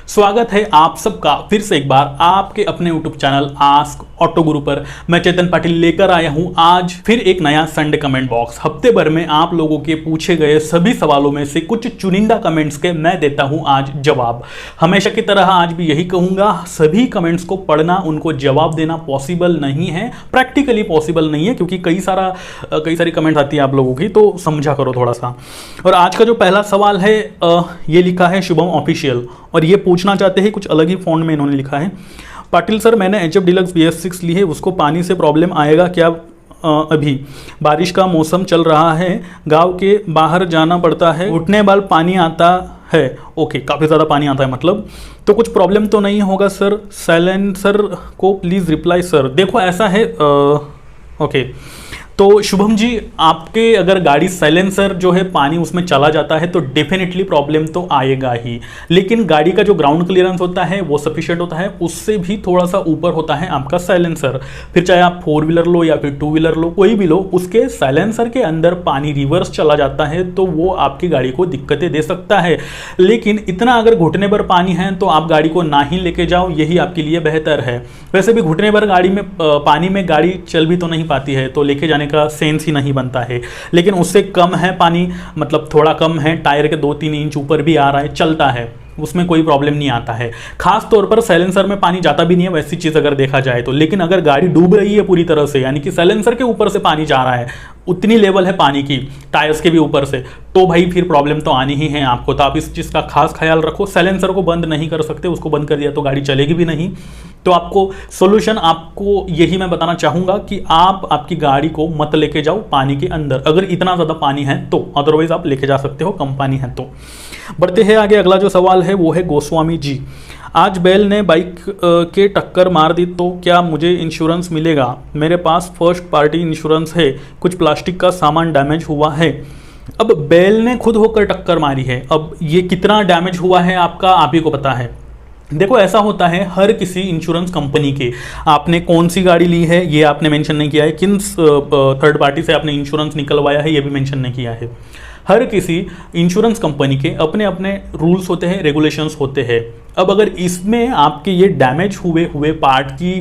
स्वागत है आप सबका फिर से एक बार आपके अपने YouTube चैनल आस्क ऑटो गुरु पर। मैं चेतन पाटिल लेकर आया हूं आज फिर एक नया संडे कमेंट बॉक्स। हफ्ते भर में आप लोगों के पूछे गए सभी सवालों में से कुछ चुनिंदा कमेंट्स के मैं देता हूं आज जवाब। हमेशा की तरह आज भी यही कहूंगा, सभी कमेंट्स को पढ़ना, उनको जवाब देना पॉसिबल नहीं है, प्रैक्टिकली पॉसिबल नहीं है, क्योंकि कई सारी कमेंट आती है आप लोगों की, तो समझा करो थोड़ा सा। और आज का जो पहला सवाल है ये लिखा है शुभम ऑफिशियल, और ये पूछना चाहते हैं, कुछ अलग ही फॉन्ट में इन्होंने लिखा है। पाटिल सर, मैंने HF डीलक्स BS6 ली है, उसको पानी से प्रॉब्लम आएगा क्या? अभी बारिश का मौसम चल रहा है, गांव के बाहर जाना पड़ता है, घुटने बाल पानी आता है। ओके, काफ़ी ज़्यादा पानी आता है मतलब, तो कुछ प्रॉब्लम तो नहीं होगा सर? साइलेंसर को प्लीज़ रिप्लाई सर। देखो ऐसा है, ओके, तो शुभम जी, आपके अगर गाड़ी साइलेंसर जो है पानी उसमें चला जाता है तो डेफिनेटली प्रॉब्लम तो आएगा ही, लेकिन गाड़ी का जो ग्राउंड क्लियरेंस होता है वो सफिशिएंट होता है, उससे भी थोड़ा सा ऊपर होता है आपका साइलेंसर। फिर चाहे आप 4 व्हीलर लो या फिर 2 व्हीलर लो, कोई भी लो, उसके साइलेंसर के अंदर पानी रिवर्स चला जाता है तो वो आपकी गाड़ी को दिक्कतें दे सकता है। लेकिन इतना अगर घुटने पर पानी है तो आप गाड़ी को ना ही लेके जाओ, यही आपके लिए बेहतर है। वैसे भी घुटने पर गाड़ी में पानी में गाड़ी चल भी तो नहीं पाती है, तो लेके जाने का सेंस ही नहीं बनता है। लेकिन उससे कम है पानी, मतलब थोड़ा कम है, टायर के 2-3 इंच ऊपर भी आ रहा है, चलता है, उसमें कोई प्रॉब्लम नहीं आता है। खास तौर पर साइलेंसर में पानी जाता भी नहीं है वैसी चीज़ अगर देखा जाए तो। लेकिन अगर गाड़ी डूब रही है पूरी तरह से, यानी कि साइलेंसर के ऊपर से पानी जा रहा है, उतनी लेवल है पानी की टायर्स के भी ऊपर से, तो भाई फिर प्रॉब्लम तो आनी ही है आपको। तो आप इस चीज़ का खास ख्याल रखो। साइलेंसर को बंद नहीं कर सकते, उसको बंद कर दिया तो गाड़ी चलेगी भी नहीं। तो आपको सोल्यूशन, आपको यही मैं बताना चाहूँगा कि आप आपकी गाड़ी को मत लेके जाओ पानी के अंदर, अगर इतना ज़्यादा पानी है तो। अदरवाइज आप लेके जा सकते हो, कम पानी है तो। बढ़ते हैं आगे। अगला जो सवाल है वो है गोस्वामी जी, आज बैल ने बाइक के टक्कर मार दी तो क्या मुझे इंश्योरेंस मिलेगा? मेरे पास फर्स्ट पार्टी इंश्योरेंस है, कुछ प्लास्टिक का सामान डैमेज हुआ है। अब बैल ने खुद होकर टक्कर मारी है, अब ये कितना डैमेज हुआ है आपका आप ही को पता है। देखो ऐसा होता है हर किसी इंश्योरेंस कंपनी के, आपने कौन सी गाड़ी ली है ये आपने मेंशन नहीं किया है, किन थर्ड पार्टी से आपने इंश्योरेंस निकलवाया है ये भी मेंशन नहीं किया है। हर किसी इंश्योरेंस कंपनी के अपने अपने रूल्स होते हैं, रेगुलेशंस होते हैं। अब अगर इसमें आपके ये डैमेज हुए पार्ट की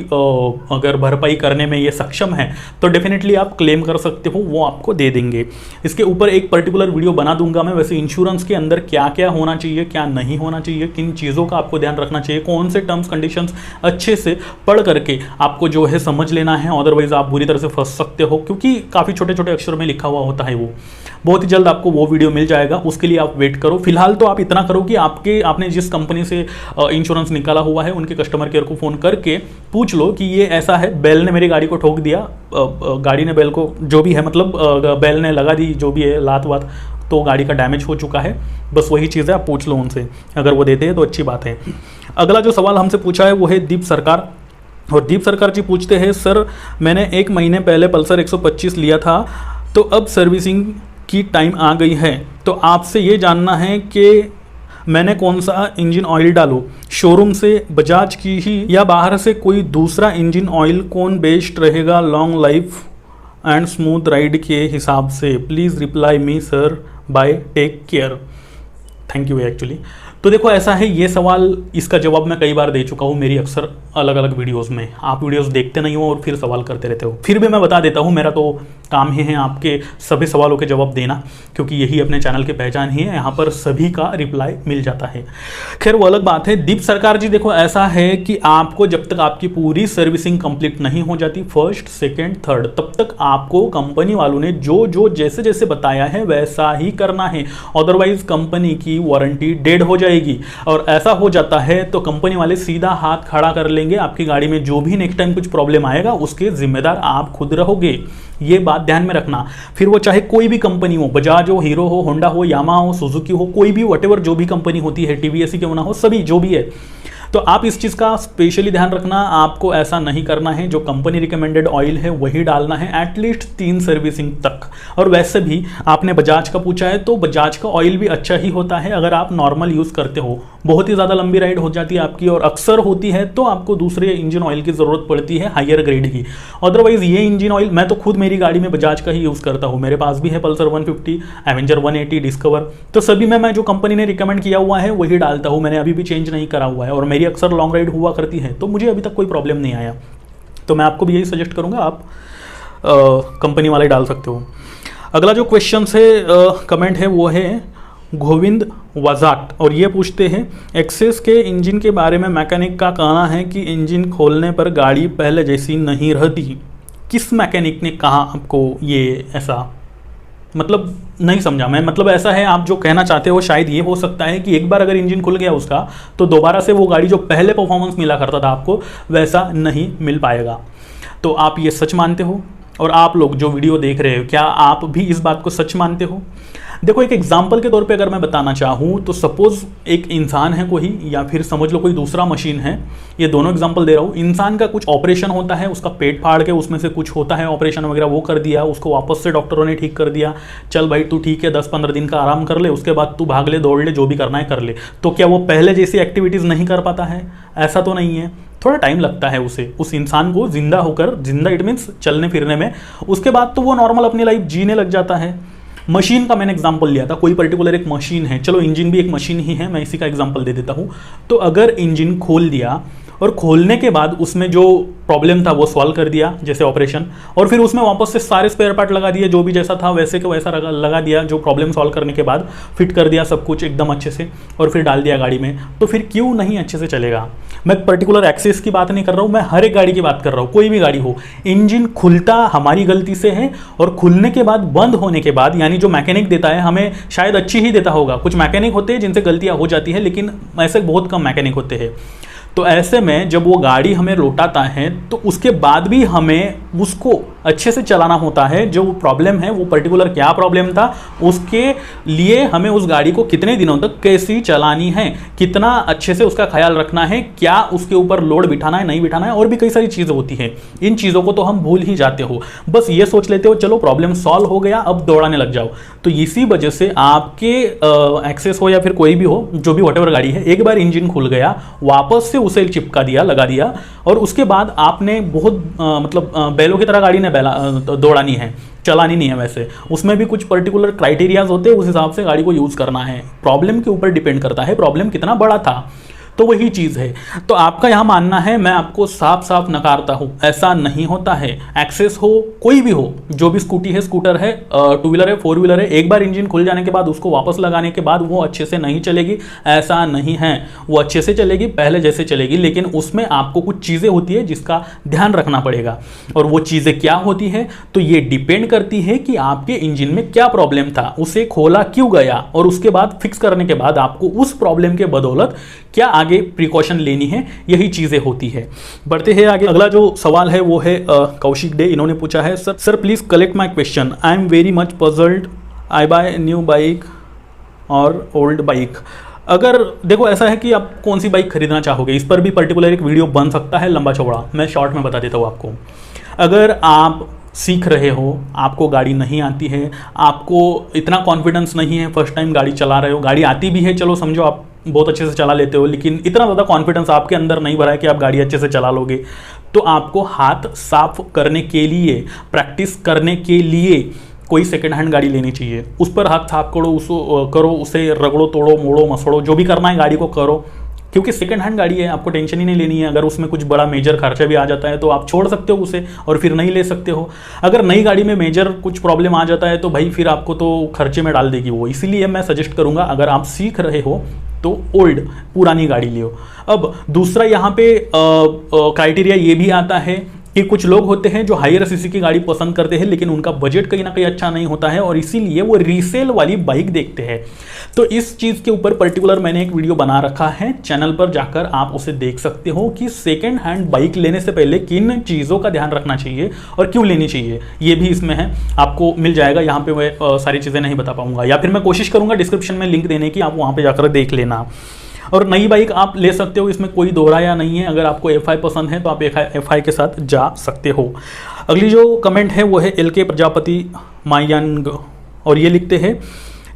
अगर भरपाई करने में ये सक्षम है तो डेफिनेटली आप क्लेम कर सकते हो, वो आपको दे देंगे। इसके ऊपर एक पर्टिकुलर वीडियो बना दूंगा मैं। वैसे इंश्योरेंस के अंदर क्या क्या होना चाहिए, क्या नहीं होना चाहिए, किन चीज़ों का आपको ध्यान रखना चाहिए, कौन से टर्म्स कंडीशंस अच्छे से पढ़ करके आपको जो है समझ लेना है, अदरवाइज आप बुरी तरह से फंस सकते हो, क्योंकि काफ़ी छोटे छोटे अक्षरों में लिखा हुआ होता है। वो बहुत ही जल्द आपको वो वीडियो मिल जाएगा, उसके लिए आप वेट करो। फिलहाल तो आप इतना करो कि आपने जिस कंपनी से इंश्योरेंस निकाला हुआ है उनके कस्टमर केयर को फ़ोन करके पूछ लो कि ये ऐसा है, बैल ने मेरी गाड़ी को ठोक दिया, गाड़ी ने बैल को, जो भी है मतलब बैल ने लगा दी जो भी है लात वात, तो गाड़ी का डैमेज हो चुका है। बस वही चीज़ है, आप पूछ लो उनसे, अगर वो देते हैं तो अच्छी बात है। अगला जो सवाल हमसे पूछा है वो है दीप सरकार, और दीप सरकार जी पूछते हैं, सर मैंने 1 महीने पहले पल्सर 125 लिया था, तो अब सर्विसिंग की टाइम आ गई है, तो आपसे ये जानना है कि मैंने कौन सा इंजन ऑयल डालूं, शोरूम से बजाज की ही या बाहर से कोई दूसरा इंजन ऑयल, कौन बेस्ट रहेगा long life and smooth ride के हिसाब से? Please reply me sir, bye, take care, thank you actually. तो देखो ऐसा है, ये सवाल, इसका जवाब मैं कई बार दे चुका हूँ मेरी अक्सर अलग अलग वीडियोस में। आप वीडियोस देखते नहीं हो और फिर सवाल करते रहते हो, फिर भी मैं बता देता हूँ, मेरा तो काम ही है आपके सभी सवालों के जवाब देना, क्योंकि यही अपने चैनल की पहचान ही है, यहाँ पर सभी का रिप्लाई मिल जाता है। खैर वो अलग बात है। दीप सरकार जी, देखो ऐसा है कि आपको जब तक आपकी पूरी सर्विसिंग कंप्लीट नहीं हो जाती, फर्स्ट, सेकेंड, थर्ड, तब तक आपको कंपनी वालों ने जो जैसे जैसे बताया है वैसा ही करना है, अदरवाइज कंपनी की वारंटी डेड हो जाएगी। और ऐसा हो जाता है तो कंपनी वाले सीधा हाथ खड़ा कर लेंगे, आपकी गाड़ी में जो भी नेक्स्ट टाइम कुछ प्रॉब्लम आएगा उसके जिम्मेदार आप खुद रहोगे। ये बात ध्यान में रखना। फिर वो चाहे कोई भी कंपनी हो, बजाज हो, हीरो हो, होंडा हो, यामा हो, सुजुकी हो, कोई भी वटेवर जो भी कंपनी होती है, TVS ही क्यों ना हो, सभी जो भी है, तो आप इस चीज़ का स्पेशली ध्यान रखना, आपको ऐसा नहीं करना है, जो कंपनी रिकमेंडेड ऑयल है वही डालना है एटलीस्ट 3 सर्विसिंग तक। और वैसे भी आपने बजाज का पूछा है, तो बजाज का ऑयल भी अच्छा ही होता है अगर आप नॉर्मल यूज़ करते हो। बहुत ही ज़्यादा लंबी राइड हो जाती है आपकी और अक्सर होती है तो आपको दूसरे इंजन ऑयल की ज़रूरत पड़ती है, हायर ग्रेड की। अदरवाइज ये इंजन ऑयल, मैं तो खुद मेरी गाड़ी में बजाज का ही यूज़ करता हूँ, मेरे पास भी है पल्सर 150, एवेंजर 180, डिस्कवर, तो सभी में मैं जो कंपनी ने रिकमेंड किया हुआ है वही डालता हूँ। मैंने अभी भी चेंज नहीं करा हुआ है और मेरी अक्सर लॉन्ग राइड हुआ करती है, तो मुझे अभी तक कोई प्रॉब्लम नहीं आया। तो मैं आपको भी यही सजेस्ट करूँगा, आप कंपनी वाले डाल सकते हो। अगला जो क्वेश्चन है, कमेंट है, वो है गोविंद वजाट और ये पूछते हैं एक्सेस के इंजन के बारे में मैकेनिक का कहना है कि इंजन खोलने पर गाड़ी पहले जैसी नहीं रहती। किस मैकेनिक ने कहा आपको ये ऐसा? मतलब नहीं समझा मैं। मतलब ऐसा है, आप जो कहना चाहते हो शायद ये हो सकता है कि एक बार अगर इंजन खुल गया उसका, तो दोबारा से वो गाड़ी जो पहले परफॉर्मेंस मिला करता था आपको वैसा नहीं मिल पाएगा। तो आप ये सच मानते हो? और आप लोग जो वीडियो देख रहे हो, क्या आप भी इस बात को सच मानते हो? देखो, एक एग्जाम्पल के तौर पे अगर मैं बताना चाहूँ तो सपोज एक इंसान है कोई, या फिर समझ लो कोई दूसरा मशीन है, ये दोनों एग्जाम्पल दे रहा हूँ। इंसान का कुछ ऑपरेशन होता है, उसका पेट फाड़ के उसमें से कुछ होता है ऑपरेशन वगैरह, वो कर दिया, उसको वापस से डॉक्टरों ने ठीक कर दिया, चल भाई तू ठीक है 10-15 दिन का आराम कर ले, उसके बाद तू भाग ले, दौड़ ले, जो भी करना है कर ले। तो क्या वो पहले जैसी एक्टिविटीज़ नहीं कर पाता है? ऐसा तो नहीं है, थोड़ा टाइम लगता है उसे, उस इंसान को जिंदा होकर, जिंदा इट मीन्स चलने फिरने में, उसके बाद तो वो नॉर्मल अपनी लाइफ जीने लग जाता है। मशीन का मैंने एग्जांपल लिया था, कोई पर्टिकुलर एक मशीन है, चलो इंजन भी एक मशीन ही है, मैं इसी का एग्जांपल दे देता हूँ। तो अगर इंजन खोल दिया और खोलने के बाद उसमें जो प्रॉब्लम था वो सॉल्व कर दिया, जैसे ऑपरेशन, और फिर उसमें वापस से सारे स्पेयर पार्ट लगा दिए, जो भी जैसा था वैसे के वैसा लगा दिया, जो प्रॉब्लम सॉल्व करने के बाद फिट कर दिया सब कुछ एकदम अच्छे से, और फिर डाल दिया गाड़ी में, तो फिर क्यों नहीं अच्छे से चलेगा? मैं पर्टिकुलर एक्सेस की बात नहीं कर रहा हूँ, मैं हर एक गाड़ी की बात कर रहा हूँ। कोई भी गाड़ी हो, इंजन खुलता हमारी गलती से है, और खुलने के बाद बंद होने के बाद, यानी जो मैकेनिक देता है हमें शायद अच्छी ही देता होगा, कुछ मैकेनिक होते हैं जिनसे गलतियाँ हो जाती है, लेकिन ऐसे बहुत कम मैकेनिक होते हैं। तो ऐसे में जब वो गाड़ी हमें लौटाता है तो उसके बाद भी हमें उसको अच्छे से चलाना होता है। जो प्रॉब्लम है वो पर्टिकुलर क्या प्रॉब्लम था, उसके लिए हमें उस गाड़ी को कितने दिनों तक कैसी चलानी है, कितना अच्छे से उसका ख्याल रखना है, क्या उसके ऊपर लोड बिठाना है नहीं बिठाना है, और भी कई सारी चीज़ें होती हैं। इन चीज़ों को तो हम भूल ही जाते हो, बस ये सोच लेते हो चलो प्रॉब्लम सॉल्व हो गया अब दौड़ाने लग जाओ। तो इसी वजह से आपके एक्सेस हो या फिर कोई भी हो, जो भी व्हाटएवर गाड़ी है, एक बार इंजन खुल गया, वापस से उसे चिपका दिया, लगा दिया, और उसके बाद आपने बहुत मतलब बैलों की तरह गाड़ी ने दौड़ानी है, चलानी नहीं है। वैसे उसमें भी कुछ पर्टिकुलर क्राइटेरियाज होते हैं, उस हिसाब से गाड़ी को यूज़ करना है। प्रॉब्लम के ऊपर डिपेंड करता है, प्रॉब्लम कितना बड़ा था, तो वही चीज़ है। तो आपका यहाँ मानना है, मैं आपको साफ साफ नकारता हूँ, ऐसा नहीं होता है। एक्सेस हो, कोई भी हो, जो भी स्कूटी है, स्कूटर है, टू व्हीलर है, फोर व्हीलर है, एक बार इंजन खुल जाने के बाद उसको वापस लगाने के बाद वो अच्छे से नहीं चलेगी, ऐसा नहीं है। वो अच्छे से चलेगी, पहले जैसे चलेगी, लेकिन उसमें आपको कुछ चीज़ें होती है जिसका ध्यान रखना पड़ेगा। और वो चीज़ें क्या होती है, तो ये डिपेंड करती है कि आपके इंजन में क्या प्रॉब्लम था, उसे खोला क्यों गया, और उसके बाद फिक्स करने के बाद आपको उस प्रॉब्लम के बदौलत क्या आगे प्रिकॉशन लेनी है, यही चीज़ें होती है। बढ़ते हैं आगे। अगला जो सवाल है वो है कौशिक डे, इन्होंने पूछा है, sir please collect my question, I am very much puzzled, I buy new bike और ओल्ड बाइक। अगर देखो ऐसा है कि आप कौन सी बाइक खरीदना चाहोगे, इस पर भी पर्टिकुलर एक वीडियो बन सकता है लंबा चौड़ा, मैं शॉर्ट में बता देता हूँ आपको। अगर आप सीख रहे हो, आपको गाड़ी नहीं आती है, आपको इतना कॉन्फिडेंस नहीं है, फर्स्ट टाइम गाड़ी चला रहे हो, गाड़ी आती भी है, चलो समझो आप बहुत अच्छे से चला लेते हो, लेकिन इतना ज़्यादा कॉन्फिडेंस आपके अंदर नहीं भरा है कि आप गाड़ी अच्छे से चला लोगे, तो आपको हाथ साफ करने के लिए, प्रैक्टिस करने के लिए कोई सेकंड हैंड गाड़ी लेनी चाहिए। उस पर हाथ साफ करो, उसे रगड़ो, तोड़ो, मोड़ो, मसड़ो, जो भी करना है गाड़ी को करो, क्योंकि सेकंड हैंड गाड़ी है, आपको टेंशन ही नहीं लेनी है। अगर उसमें कुछ बड़ा मेजर खर्चा भी आ जाता है तो आप छोड़ सकते हो उसे और फिर नहीं ले सकते हो। अगर नई गाड़ी में मेजर कुछ प्रॉब्लम आ जाता है तो भाई फिर आपको तो खर्चे में डाल देगी वो। इसीलिए मैं सजेस्ट करूंगा, अगर आप सीख रहे हो तो ओल्ड पुरानी गाड़ी लियो। अब दूसरा यहाँ पे क्राइटेरिया ये भी आता है कि कुछ लोग होते हैं जो हायर सीसी की गाड़ी पसंद करते हैं, लेकिन उनका बजट कहीं ना कहीं अच्छा नहीं होता है और इसीलिए वो रीसेल वाली बाइक देखते हैं। तो इस चीज़ के ऊपर पर्टिकुलर मैंने एक वीडियो बना रखा है, चैनल पर जाकर आप उसे देख सकते हो कि सेकेंड हैंड बाइक लेने से पहले किन चीज़ों का ध्यान रखना चाहिए और क्यों लेनी चाहिए, ये भी इसमें है, आपको मिल जाएगा। यहाँ पे मैं सारी चीज़ें नहीं बता पाऊंगा, या फिर मैं कोशिश करूंगा डिस्क्रिप्शन में लिंक देने की, आप वहाँ पर जाकर देख लेना। और नई बाइक आप ले सकते हो, इसमें कोई दोहराया नहीं है। अगर आपको FI पसंद है तो आप FI के साथ जा सकते हो। अगली जो कमेंट है वो है LK प्रजापति मायांग, और ये लिखते हैं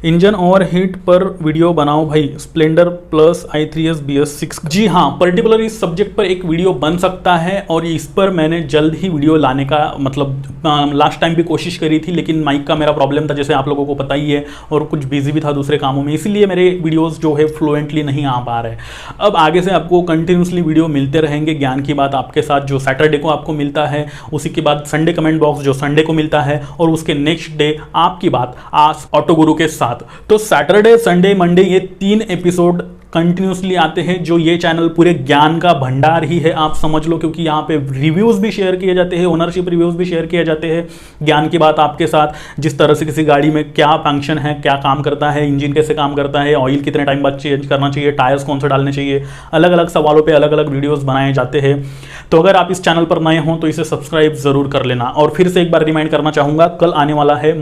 इंजन और हीट पर वीडियो बनाओ भाई, स्प्लेंडर प्लस i3s BS6। जी हाँ, पर्टिकुलर इस सब्जेक्ट पर एक वीडियो बन सकता है और इस पर मैंने जल्द ही वीडियो लाने का मतलब लास्ट टाइम भी कोशिश करी थी, लेकिन माइक का मेरा प्रॉब्लम था जैसे आप लोगों को पता ही है, और कुछ बिजी भी था दूसरे कामों में, इसलिए मेरे वीडियोज़ जो है फ्लुएंटली नहीं आ पा रहे। अब आगे से आपको कंटिन्यूसली वीडियो मिलते रहेंगे ज्ञान की बात आपके साथ, जो सैटरडे को आपको मिलता है, उसी के बाद संडे कमेंट बॉक्स जो संडे को मिलता है, और उसके नेक्स्ट डे आपकी बात आस्क ऑटो गुरु के साथ। तो सैटरडे संडे मंडे ये 3 एपिसोड कंटिन्यूसली आते हैं, जो ये चैनल पूरे ज्ञान का भंडार ही है, आप समझ लो, क्योंकि यहाँ पे रिव्यूज़ भी शेयर किए जाते हैं, ओनरशिप रिव्यूज़ भी शेयर किए जाते हैं ज्ञान की बात आपके साथ, जिस तरह से किसी गाड़ी में क्या फंक्शन है, क्या काम करता है, इंजन कैसे काम करता है, ऑयल कितने टाइम बाद चेंज करना चाहिए, टायर्स कौन से डालने चाहिए, अलग अलग सवालों पर अलग अलग वीडियोज़ बनाए जाते हैं। तो अगर आप इस चैनल पर नए हों तो इसे सब्सक्राइब ज़रूर कर लेना। और फिर से एक बार रिमाइंड करना चाहूँगा, कल आने वाला है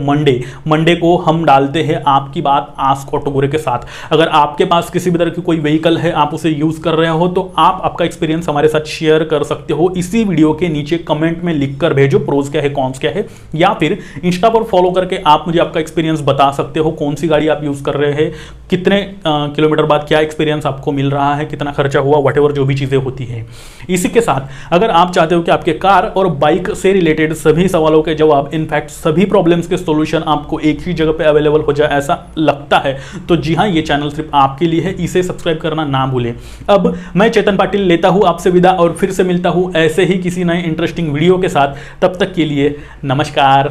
मंडे को हम डालते हैं आपकी बात आस्क ऑटो गुरु के साथ। अगर आपके पास किसी भी तरह की कोई व्हीकल है, आप उसे यूज़ कर रहे हो, तो आप आपका एक्सपीरियंस हमारे साथ शेयर कर सकते हो, इसी वीडियो के नीचे कमेंट में लिख कर भेजो, प्रोज क्या है कॉन्स क्या है, या फिर इंस्टा पर फॉलो करके आप मुझे आपका एक्सपीरियंस बता सकते हो, कौन सी गाड़ी आप यूज़ कर रहे हैं, कितने किलोमीटर बाद क्या एक्सपीरियंस आपको मिल रहा है, कितना खर्चा हुआ, वटेवर जो भी चीज़ें होती हैं। इसी के साथ अगर आप चाहते हो कि आपके कार और बाइक से रिलेटेड सभी सवालों के जवाब, इनफैक्ट सभी प्रॉब्लम्स के सॉल्यूशन आपको एक ही जगह पे अवेलेबल हो जाए ऐसा लगता है, तो जी हाँ, ये चैनल सिर्फ आपके लिए है, इसे सब्सक्राइब करना ना भूलें। अब मैं चेतन पाटिल लेता हूं आपसे विदा, और फिर से मिलता हूं ऐसे ही किसी नए इंटरेस्टिंग वीडियो के साथ। तब तक के लिए नमस्कार।